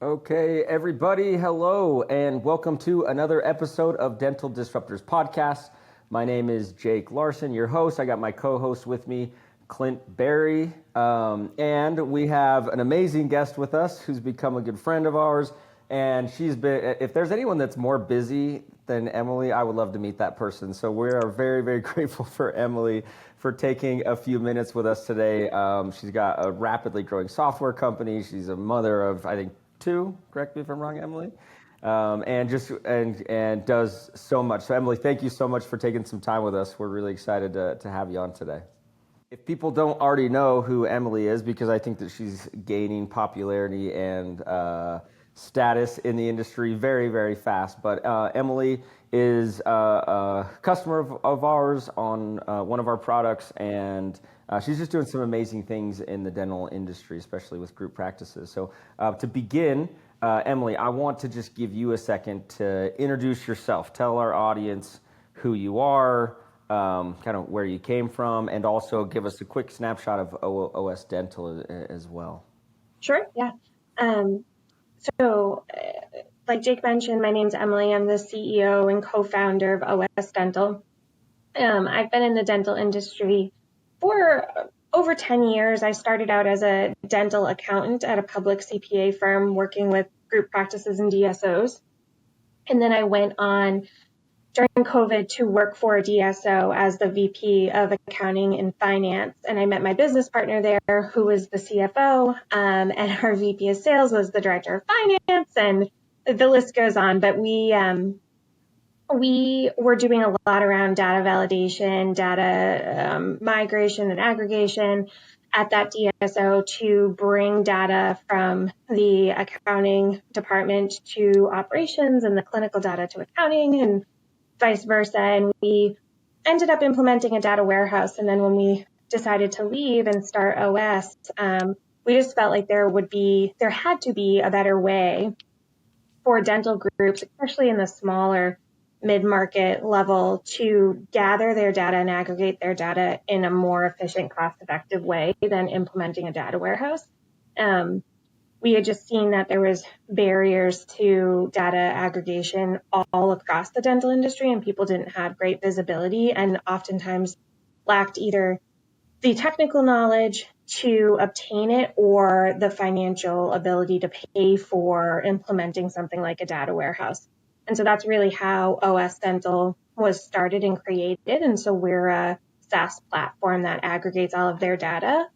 Okay, everybody, hello, and welcome to another episode of Dental Disruptors Podcast. My name is Jake Larson, your host. I got my co-host with me, Clint Barry, and we have an amazing guest with us who's become a good friend of ours. And she's been, if there's anyone that's more busy than Emily, I would love to meet that person. So we are very, very grateful for Emily for taking a few minutes with us today. She's got a rapidly growing software company. She's a mother of, I think, two, correct me if I'm wrong, Emily, and does so much. So Emily, thank you so much for taking some time with us. We're really excited to have you on today. If people don't already know who Emily is, because I think that she's gaining popularity and status in the industry very, very fast. But Emily is a customer of ours on one of our products, and she's just doing some amazing things in the dental industry, especially with group practices. So to begin, Emily, I want to just give you a second to introduce yourself. Tell our audience who you are, kind of where you came from, and also give us a quick snapshot of OSDental as well. Sure, yeah. So, like Jake mentioned, my name's Emily. I'm the CEO and co-founder of OSDental. I've been in the dental industry for over 10 years. I started out as a dental accountant at a public CPA firm working with group practices and DSOs. And then I went on during COVID to work for a DSO as the VP of accounting and finance. And I met my business partner there, who was the CFO, and our VP of sales was the director of finance, and the list goes on. But we were doing a lot around data validation, data migration and aggregation at that DSO to bring data from the accounting department to operations and the clinical data to accounting and vice versa. And we ended up implementing a data warehouse. And then when we decided to leave and start OS, we just felt like there had to be a better way for dental groups, especially in the smaller mid-market level, to gather their data and aggregate their data in a more efficient, cost-effective way than implementing a data warehouse. We had just seen that there was barriers to data aggregation all across the dental industry, and people didn't have great visibility and oftentimes lacked either the technical knowledge to obtain it or the financial ability to pay for implementing something like a data warehouse. And so that's really how OSDental was started and created. And so we're a SaaS platform that aggregates all of their data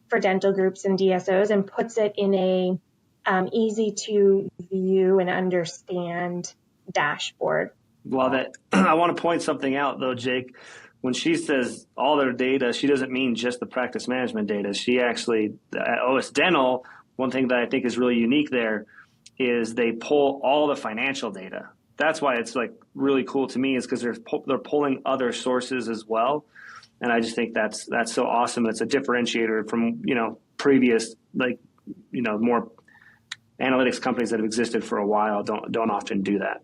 for dental groups and DSOs and puts it in a easy to view and understand dashboard. Love it. I want to point something out though, Jake. When she says all their data, she doesn't mean just the practice management data. She actually, at OSDental, one thing that I think is really unique there is they pull all the financial data. That's why it's like really cool to me, is because they're pulling other sources as well. And I just think that's so awesome. It's a differentiator from, previous, more analytics companies that have existed for a while don't often do that.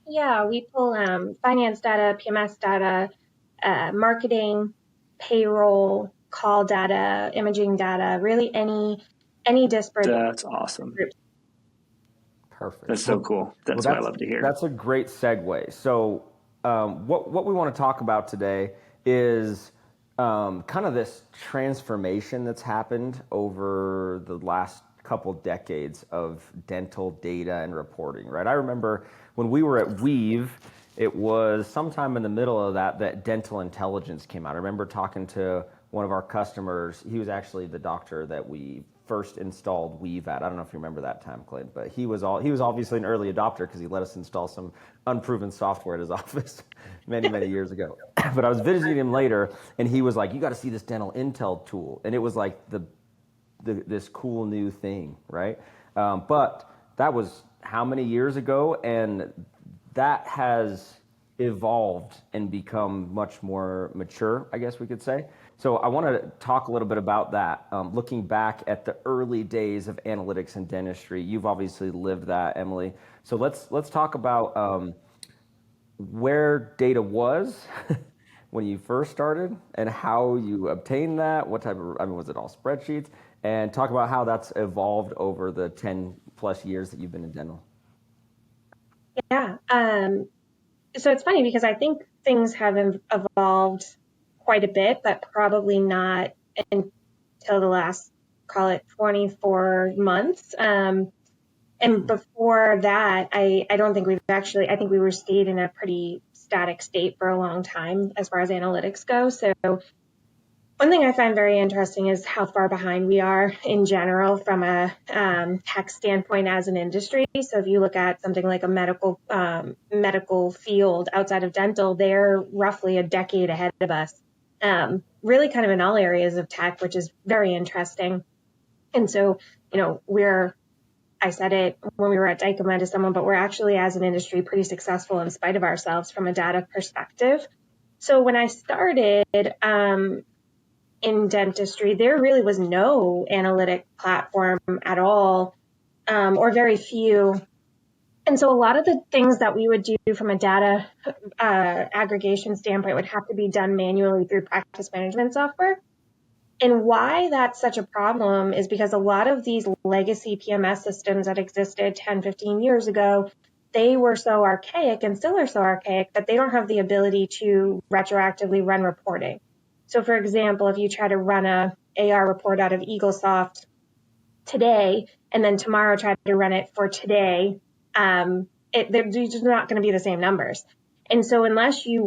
Yeah, we pull finance data, PMS data, marketing, payroll, call data, imaging data, really any disparate. That's awesome. Groups. Perfect. That's so cool. That's what I love to hear. That's a great segue. So what we want to talk about today is kind of this transformation that's happened over the last couple decades of dental data and reporting, right? I remember when we were at Weave, it was sometime in the middle of that dental intelligence came out. I remember talking to one of our customers. He was actually the doctor that we first installed Weave at. I don't know if you remember that time, Clint, but he was obviously an early adopter because he let us install some unproven software at his office many, many years ago. But I was visiting him later, and he was like, "You got to see this dental intel tool," and it was like this cool new thing, right? But that was how many years ago, and that has evolved and become much more mature, I guess we could say. So I want to talk a little bit about that. Looking back at the early days of analytics and dentistry, you've obviously lived that, Emily. So let's talk about where data was when you first started and how you obtained that. What type of, was it all spreadsheets? and talk about how that's evolved over the 10 plus years that you've been in dental. Yeah. So it's funny because I think things have evolved quite a bit, but probably not until the last, call it 24 months. And before that, I don't think I think we were stayed in a pretty static state for a long time as far as analytics go. So one thing I find very interesting is how far behind we are in general from a tech standpoint as an industry. So if you look at something like a medical field outside of dental, they're roughly a decade ahead of us, really kind of in all areas of tech, which is very interesting. And so, I said it when we were at Dykema to someone, but we're actually as an industry pretty successful in spite of ourselves from a data perspective. So when I started, in dentistry, there really was no analytic platform at all, or very few. And so a lot of the things that we would do from a data aggregation standpoint would have to be done manually through practice management software. And why that's such a problem is because a lot of these legacy PMS systems that existed 10, 15 years ago, they were so archaic and still are so archaic that they don't have the ability to retroactively run reporting. So for example, if you try to run a AR report out of EagleSoft today, and then tomorrow try to run it for today, they're just not going to be the same numbers. And so unless you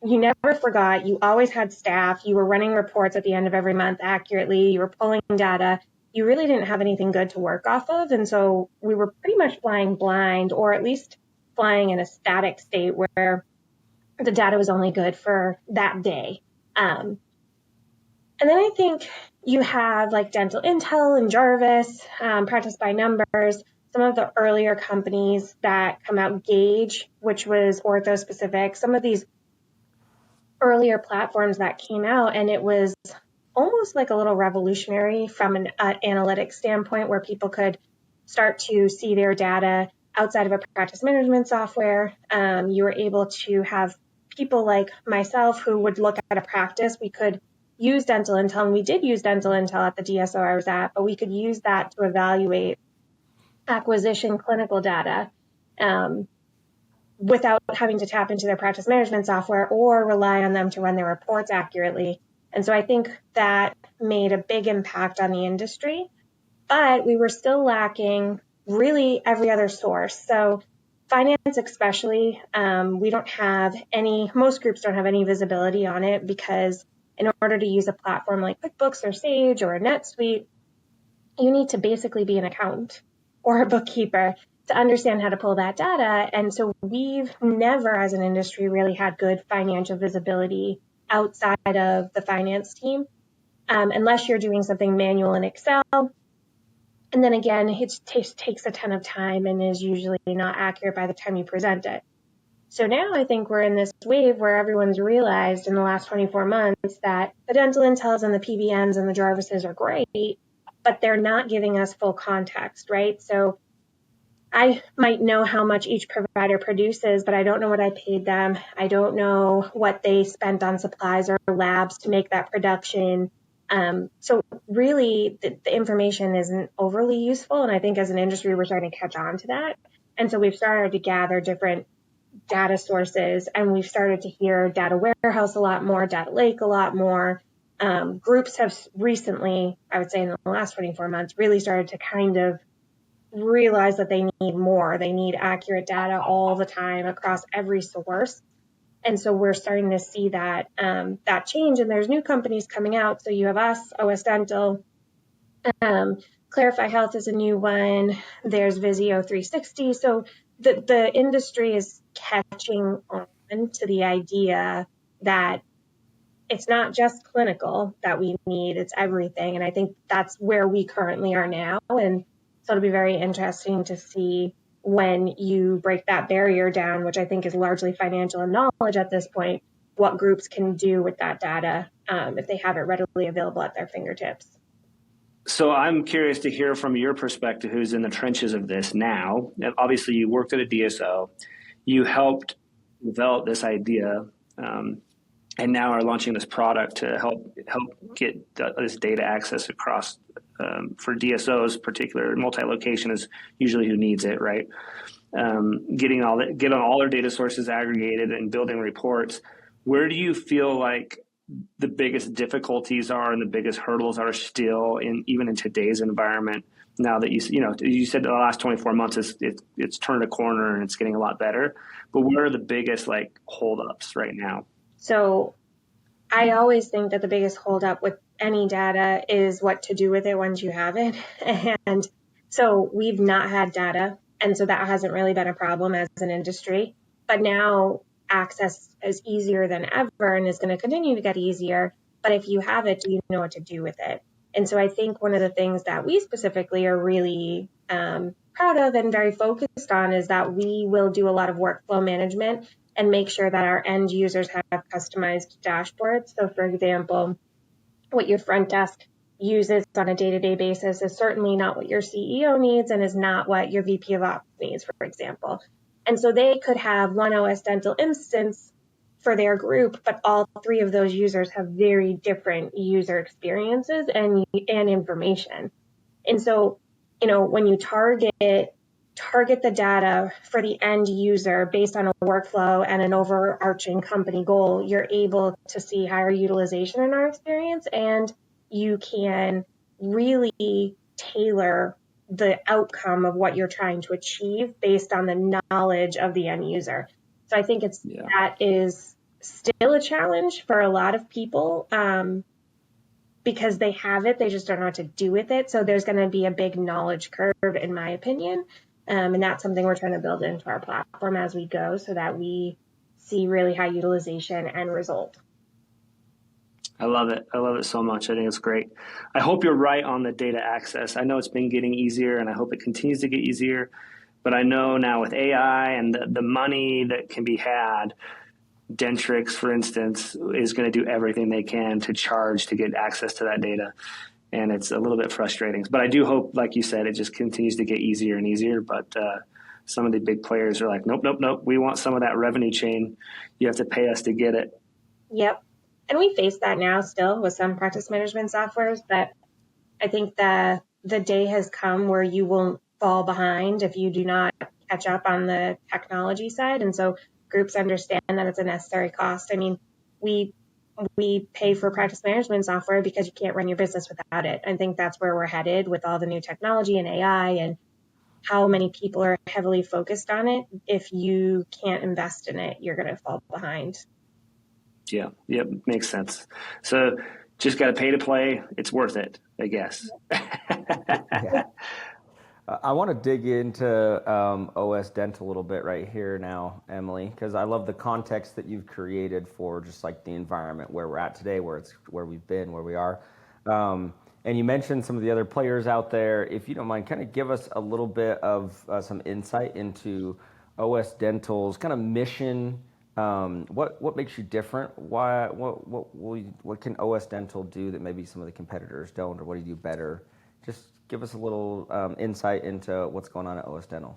never forgot, you always had staff, you were running reports at the end of every month accurately, you were pulling data, you really didn't have anything good to work off of. And so we were pretty much flying blind, or at least flying in a static state where the data was only good for that day. And then I think you have like Dental Intel and Jarvis, Practice by Numbers, some of the earlier companies that come out, Gauge, which was ortho specific, some of these earlier platforms that came out, and it was almost like a little revolutionary from an analytics standpoint where people could start to see their data outside of a practice management software. You were able to have people like myself who would look at a practice. We could use Dental Intel, and we did use Dental Intel at the DSO I was at, but we could use that to evaluate acquisition clinical data without having to tap into their practice management software or rely on them to run their reports accurately. And so I think that made a big impact on the industry, but we were still lacking really every other source. So finance especially, most groups don't have any visibility on it, because in order to use a platform like QuickBooks or Sage or NetSuite, you need to basically be an accountant or a bookkeeper to understand how to pull that data. And so we've never, as an industry, really had good financial visibility outside of the finance team, unless you're doing something manual in Excel. And then again, it takes a ton of time and is usually not accurate by the time you present it. So now I think we're in this wave where everyone's realized in the last 24 months that the Dental Intels and the PBMs and the Jarvises are great, but they're not giving us full context, right? So I might know how much each provider produces, but I don't know what I paid them. I don't know what they spent on supplies or labs to make that production. So really, the information isn't overly useful. And I think as an industry, we're starting to catch on to that. And so we've started to gather different data sources, and we've started to hear data warehouse a lot more, data lake a lot more. Groups have recently, I would say in the last 24 months, really started to kind of realize that they need more. They need accurate data all the time across every source. And so we're starting to see that change, and there's new companies coming out. So you have us, OSDental, Clarify Health is a new one. There's Visio 360. So the industry is catching on to the idea that it's not just clinical that we need, it's everything. And I think that's where we currently are now. And so it'll be very interesting to see when you break that barrier down, which I think is largely financial and knowledge at this point, what groups can do with that data if they have it readily available at their fingertips. So I'm curious to hear from your perspective, who's in the trenches of this now. And obviously, you worked at a DSO. You helped develop this idea. and now are launching this product to help get this data access across for DSOs. Particular multi-location is usually who needs it, right? Getting all their data sources aggregated and building reports. Where do you feel like the biggest difficulties are and the biggest hurdles are still even in today's environment? Now that you said the last 24 months it's turned a corner and it's getting a lot better, but what are the biggest like holdups right now? So I always think that the biggest holdup with any data is what to do with it once you have it. And so we've not had data, and so that hasn't really been a problem as an industry. But now access is easier than ever and is going to continue to get easier. But if you have it, do you know what to do with it? And so I think one of the things that we specifically are really proud of and very focused on is that we will do a lot of workflow management and make sure that our end users have customized dashboards. So for example, what your front desk uses on a day-to-day basis is certainly not what your CEO needs and is not what your VP of Ops needs, for example. And so they could have one OSDental instance for their group, but all three of those users have very different user experiences and information. And so, when you target the data for the end user based on a workflow and an overarching company goal, you're able to see higher utilization in our experience, and you can really tailor the outcome of what you're trying to achieve based on the knowledge of the end user. So I think that is still a challenge for a lot of people because they have it, they just don't know what to do with it. So there's going to be a big knowledge curve, in my opinion. And that's something we're trying to build into our platform as we go so that we see really high utilization and result. I love it. I love it so much. I think it's great. I hope you're right on the data access. I know it's been getting easier and I hope it continues to get easier. But I know now with AI and the money that can be had, Dentrix, for instance, is going to do everything they can to charge to get access to that data. And it's a little bit frustrating. But I do hope, like you said, it just continues to get easier and easier. But some of the big players are like, nope. We want some of that revenue chain. You have to pay us to get it. Yep. And we face that now still with some practice management softwares. But I think the day has come where you won't fall behind if you do not catch up on the technology side. And so groups understand that it's a necessary cost. I mean, we pay for practice management software because you can't run your business without it. I think that's where we're headed with all the new technology and AI and how many people are heavily focused on it. If you can't invest in it, you're going to fall behind. Yeah, makes sense. So just got to pay to play. It's worth it, I guess. Yeah. I want to dig into OSDental a little bit right here now, Emily, because I love the context that you've created for just like the environment where we're at today, where we've been, where we are. And you mentioned some of the other players out there. If you don't mind, kind of give us a little bit of some insight into OSDental's kind of mission. What makes you different? What can OSDental do that maybe some of the competitors don't, or what do you do better? Just give us a little insight into what's going on at OSDental.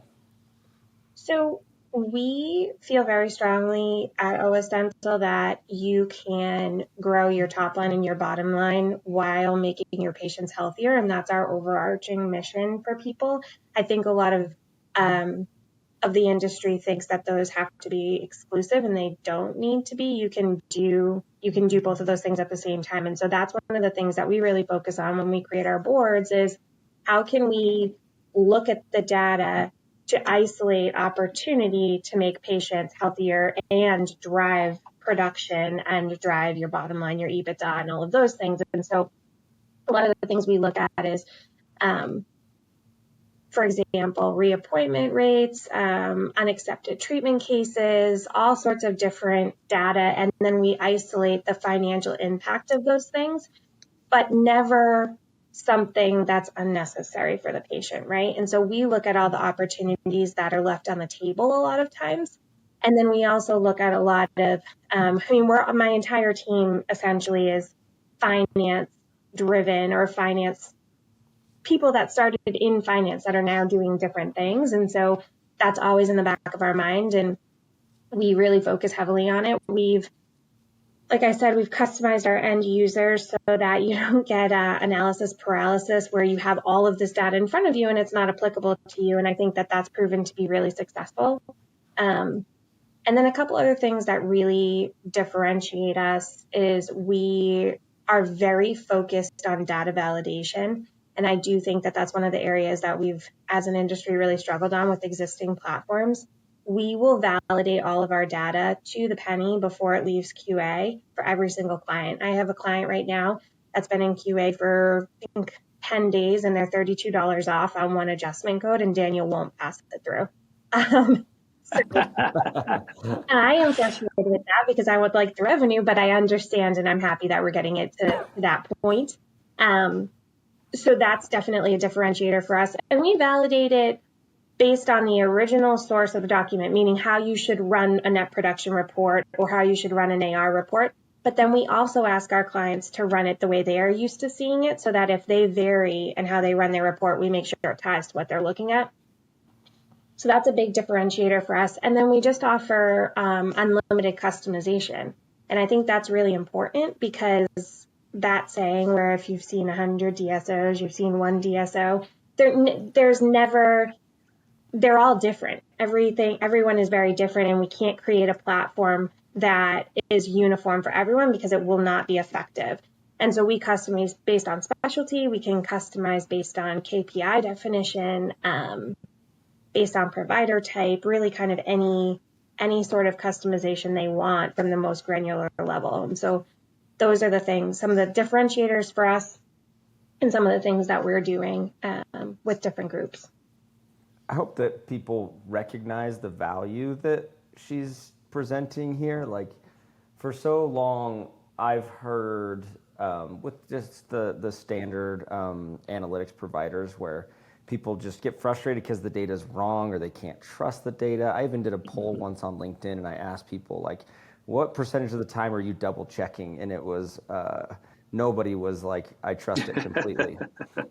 So we feel very strongly at OSDental that you can grow your top line and your bottom line while making your patients healthier, and that's our overarching mission for people. I think a lot of the industry thinks that those have to be exclusive, and they don't need to be. You can do both of those things at the same time. And so that's one of the things that we really focus on when we create our boards is how can we look at the data to isolate opportunity to make patients healthier and drive production and drive your bottom line, your EBITDA, and all of those things. And so a lot of the things we look at is, for example, reappointment rates, unaccepted treatment cases, all sorts of different data. And then we isolate the financial impact of those things, but never something that's unnecessary for the patient, right? And so we look at all the opportunities that are left on the table a lot of times. And then we also look at a lot of, my entire team essentially is finance driven or finance people that started in finance that are now doing different things. And so that's always in the back of our mind. And we really focus heavily on it. We've like I said, we've customized our end users so that you don't get analysis paralysis where you have all of this data in front of you and it's not applicable to you. And I think that that's proven to be really successful. And then a couple other things that really differentiate us is we are very focused on data validation. And I do think that that's one of the areas that we've, as an industry, really struggled on with existing platforms. We will validate all of our data to the penny before it leaves QA for every single client. I have a client right now that's been in QA for, I think, 10 days, and they're $32 off on one adjustment code, and Daniel won't pass it through. So I am frustrated with that because I would like the revenue, but I understand and I'm happy that we're getting it to that point. So that's definitely a differentiator for us. And we validate it based on the original source of the document, meaning how you should run a net production report or how you should run an AR report. But then we also ask our clients to run it the way they are used to seeing it so that if they vary in how they run their report, we make sure it ties to what they're looking at. So that's a big differentiator for us. And then we just offer unlimited customization. And I think that's really important because that saying where if you've seen 100 DSOs, you've seen one DSO, there's never, they're all different. Everyone is very different, and we can't create a platform that is uniform for everyone because it will not be effective. And so we customize based on specialty. We can customize based on KPI definition, based on provider type, really kind of any sort of customization they want from the most granular level. And so those are the things, some of the differentiators for us and some of the things that we're doing with different groups. I hope that people recognize the value that she's presenting here. Like, for so long, I've heard with just the standard analytics providers where people just get frustrated because the data is wrong or they can't trust the data. I even did a poll once on LinkedIn and I asked people, like, what percentage of the time are you double checking? And it was, nobody was like, I trust it completely,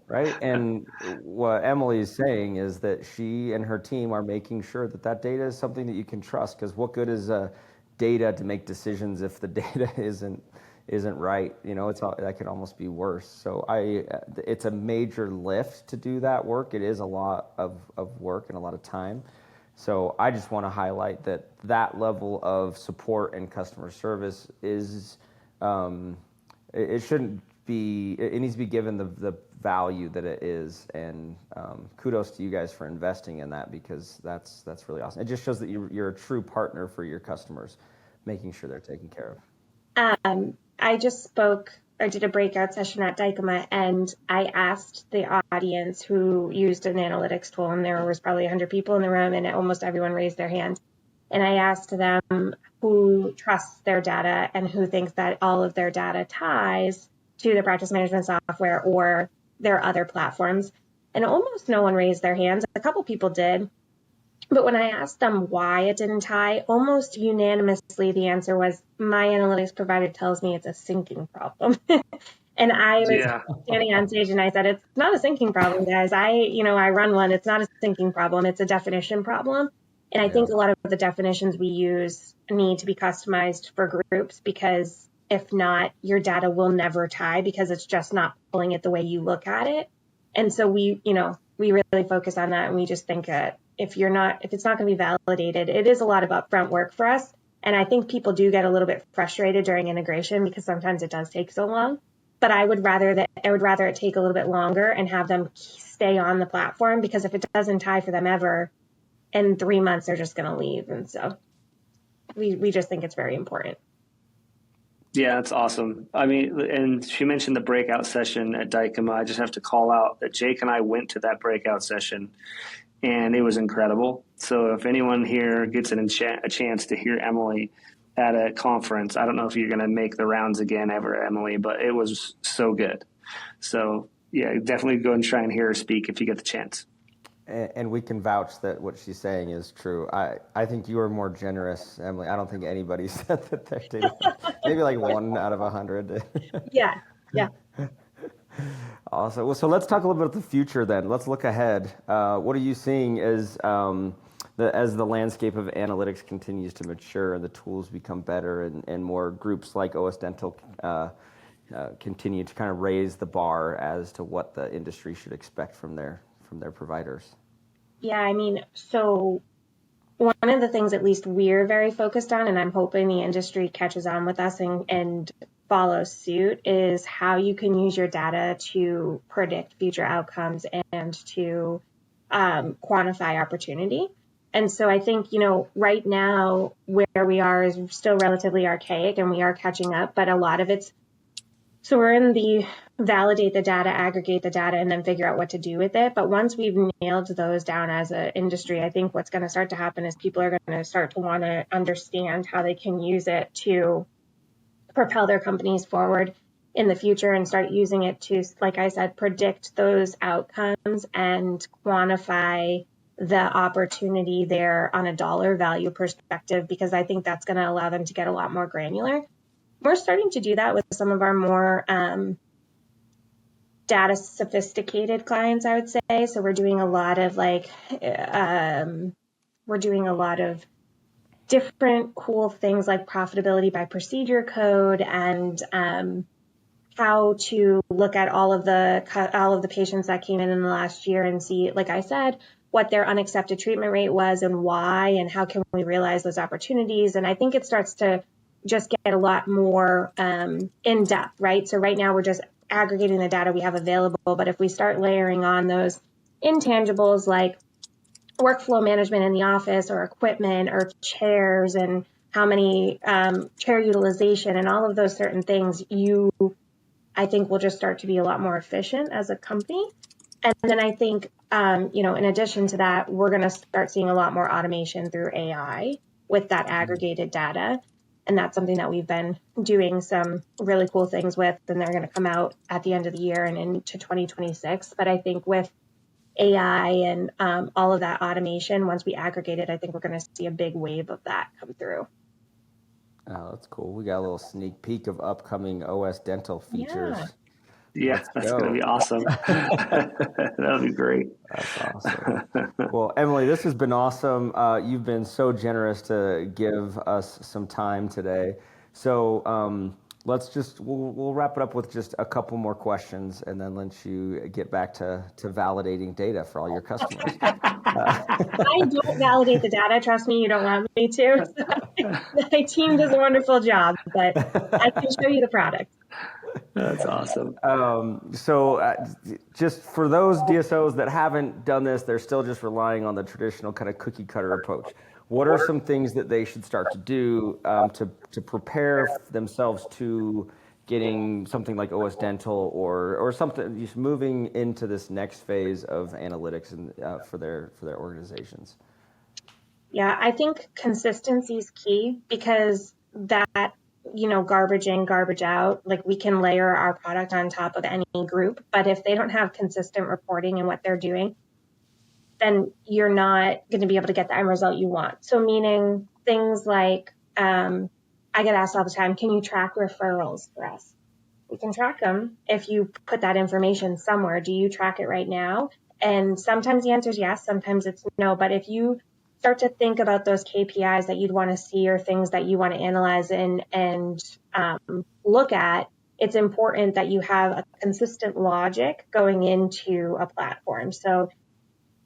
right? And what Emily is saying is that she and her team are making sure that that data is something that you can trust, because what good is data to make decisions if the data isn't right? You know, that could almost be worse. So it's a major lift to do that work. It is a lot of work and a lot of time. So I just want to highlight that level of support and customer service is, it shouldn't be, it needs to be given the value that it is. And kudos to you guys for investing in that, because that's really awesome. It just shows that you're a true partner for your customers, making sure they're taken care of. I just spoke or did a breakout session at Dykema, and I asked the audience who used an analytics tool, and there was probably 100 people in the room, and almost everyone raised their hand. And I asked them who trusts their data and who thinks that all of their data ties to the practice management software or their other platforms. And almost no one raised their hands. A couple people did. But when I asked them why it didn't tie, almost unanimously the answer was, my analytics provider tells me it's a syncing problem. And I was standing on stage and I said, it's not a syncing problem, guys. I run one. It's not a syncing problem. It's a definition problem. And I think a lot of the definitions we use need to be customized for groups, because if not, your data will never tie because it's just not pulling it the way you look at it. And so we really focus on that. And we just think that if it's not going to be validated, it is a lot of upfront work for us. And I think people do get a little bit frustrated during integration because sometimes it does take so long. But I would rather it take a little bit longer and have them stay on the platform, because if it doesn't tie for them ever, in 3 months, they're just going to leave. And so we just think it's very important. Yeah, that's awesome. I mean, and she mentioned the breakout session at Dykema. I just have to call out that Jake and I went to that breakout session, and it was incredible. So if anyone here gets a chance to hear Emily at a conference, I don't know if you're going to make the rounds again ever, Emily, but it was so good. So yeah, definitely go and try and hear her speak if you get the chance. And we can vouch that what she's saying is true. I think you are more generous, Emily. I don't think anybody said that their data, maybe like 1 out of 100. Yeah. Awesome. Well, so let's talk a little bit about the future then. Let's look ahead. What are you seeing as as the landscape of analytics continues to mature and the tools become better, and more groups like OSDental continue to kind of raise the bar as to what the industry should expect from their providers. Yeah, I mean, so one of the things at least we're very focused on, and I'm hoping the industry catches on with us and follows suit, is how you can use your data to predict future outcomes and to quantify opportunity. And so I think, right now where we are is still relatively archaic and we are catching up, but a lot of it's, so we're in the validate the data, aggregate the data, and then figure out what to do with it. But once we've nailed those down as an industry, I think what's going to start to happen is people are going to start to want to understand how they can use it to propel their companies forward in the future and start using it to, like I said, predict those outcomes and quantify the opportunity there on a dollar value perspective, because I think that's going to allow them to get a lot more granular. We're starting to do that with some of our more data sophisticated clients, I would say. So we're doing a lot of different cool things like profitability by procedure code and how to look at all of the patients that came in the last year and see, like I said, what their unaccepted treatment rate was and why, and how can we realize those opportunities. And I think it starts to just get a lot more in depth, right? So right now we're just aggregating the data we have available, but if we start layering on those intangibles like workflow management in the office or equipment or chairs and how many chair utilization and all of those certain things, I think will just start to be a lot more efficient as a company. And then I think, in addition to that, we're going to start seeing a lot more automation through AI with that aggregated data. And that's something that we've been doing some really cool things with, and they're going to come out at the end of the year and into 2026. But I think with AI and all of that automation, once we aggregate it, I think we're going to see a big wave of that come through. Oh, that's cool. We got a little sneak peek of upcoming OSDental features. Yeah, that's going to be awesome. That'll be great. That's awesome. Well, Emily, this has been awesome. You've been so generous to give us some time today. So we'll wrap it up with just a couple more questions and then let you get back to validating data for all your customers. I don't validate the data. Trust me, you don't want me to. So my team does a wonderful job, but I can show you the product. That's awesome. Just for those DSOs that haven't done this, they're still just relying on the traditional kind of cookie cutter approach. What are some things that they should start to do to prepare themselves to getting something like OSDental or something, just moving into this next phase of analytics and for their organizations? Yeah, I think consistency is key, because that, garbage in, garbage out, like we can layer our product on top of any group, but if they don't have consistent reporting in what they're doing, then you're not going to be able to get the end result you want. So meaning things like, I get asked all the time, can you track referrals for us? We can track them if you put that information somewhere. Do you track it right now? And sometimes the answer is yes, sometimes it's no. But if you start to think about those KPIs that you'd want to see or things that you want to analyze and look at, it's important that you have a consistent logic going into a platform. So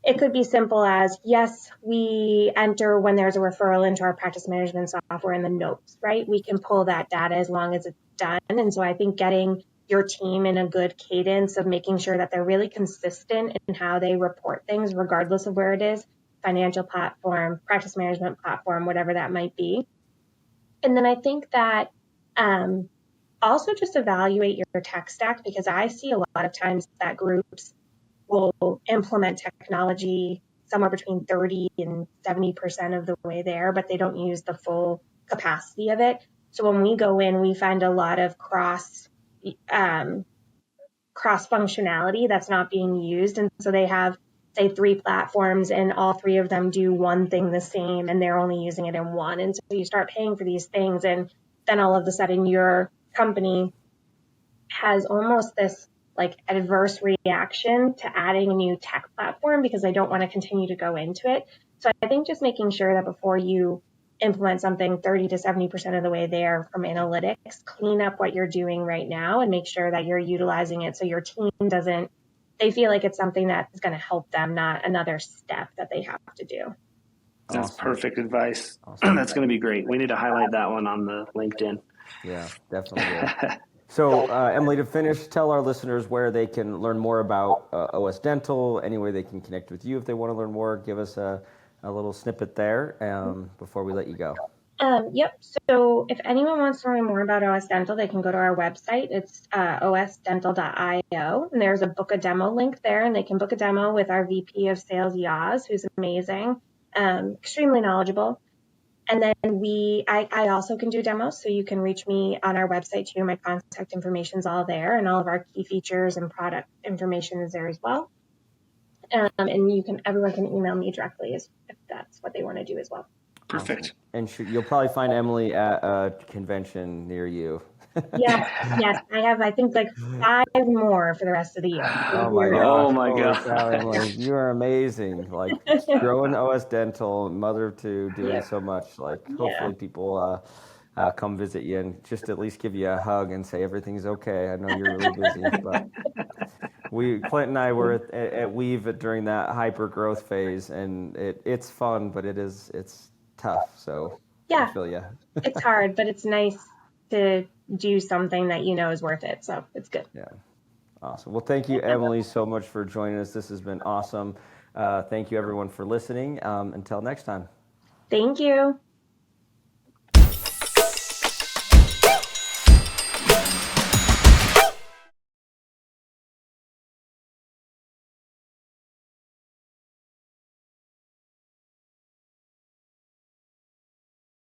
it could be simple as, yes, we enter when there's a referral into our practice management software in the notes, right? We can pull that data as long as it's done. And so I think getting your team in a good cadence of making sure that they're really consistent in how they report things, regardless of where it is, financial platform, practice management platform, whatever that might be. And then I think that also just evaluate your tech stack, because I see a lot of times that groups will implement technology somewhere between 30 and 70% of the way there, but they don't use the full capacity of it. So when we go in, we find a lot of cross functionality that's not being used. And so they have, say, 3 platforms and all 3 of them do one thing the same and they're only using it in one. And so you start paying for these things, and then all of a sudden your company has almost this like adverse reaction to adding a new tech platform because I don't want to continue to go into it. So I think just making sure that before you implement something 30 to 70% of the way there from analytics, clean up what you're doing right now and make sure that you're utilizing it so your team doesn't, they feel like it's something that is going to help them, not another step that they have to do. That's perfect advice. Awesome. That's going to be great. We need to highlight that one on the LinkedIn. Yeah, definitely. So, Emily, to finish, tell our listeners where they can learn more about OSDental, any way they can connect with you if they want to learn more. Give us a little snippet there before we let you go. Yep. So if anyone wants to learn more about OSDental, they can go to our website. It's osdental.io, and there's a book a demo link there, and they can book a demo with our VP of Sales, Yaz, who's amazing, extremely knowledgeable. And then I also can do demos, so you can reach me on our website too. My contact information is all there, and all of our key features and product information is there as well. And everyone can email me directly if that's what they want to do as well. Perfect. Awesome. And you'll probably find Emily at a convention near you. Yes, I have, I think, like 5 more for the rest of the year. Oh my God. Emily, you are amazing. Like growing OSDental, mother of 2, doing so much. Like hopefully people come visit you and just at least give you a hug and say everything's okay. I know you're really busy, but Clint and I were at Weave during that hyper growth phase, and it's fun, but it's tough. So I feel you. It's hard, but it's nice to do something that you know is worth it. So it's good. Yeah. Awesome. Well, thank you, Emily, so much for joining us. This has been awesome. Thank you, everyone, for listening. Until next time. Thank you.